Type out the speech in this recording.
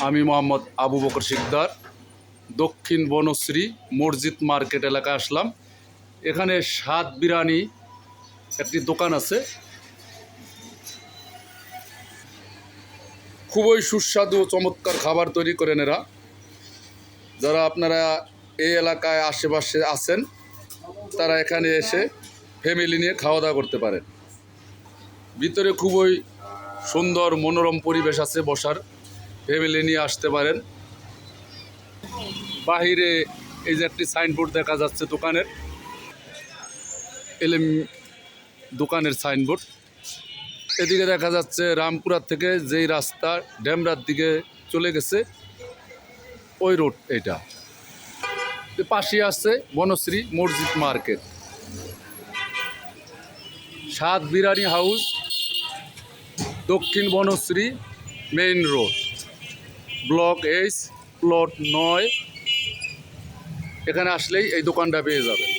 আমি মোহাম্মদ আবু বকর শিকদার দক্ষিণ বনশ্রী মসজিদ মার্কেট এলাকায় আসলাম। এখানে স্বাদ বিরিয়ানি একটি দোকান আছে, খুবই সুস্বাদু ও চমৎকার খাবার তৈরি করেন এরা। যারা আপনারা এই এলাকায় আশেপাশে আছেন তারা এখানে এসে ফ্যামিলি নিয়ে খাওয়া দাওয়া করতে পারেন। ভিতরে খুবই সুন্দর মনোরম পরিবেশ আছে বসার, ফ্যামিলি নিয়ে আসতে পারেন। বাহিরে এই যে একটি সাইনবোর্ড দেখা যাচ্ছে দোকানের, এলএম দোকানের সাইনবোর্ড। এদিকে দেখা যাচ্ছে রামপুরার থেকে যেই রাস্তা ডেমরার দিকে চলে গেছে ওই রোড। এটা পাশে আছে বনশ্রী মসজিদ মার্কেট। স্বাদ biryani house, Dakshin Banasree main road, block 8, plot 9। এখানে আসলেই এই দোকানটা পেয়ে যাবেন।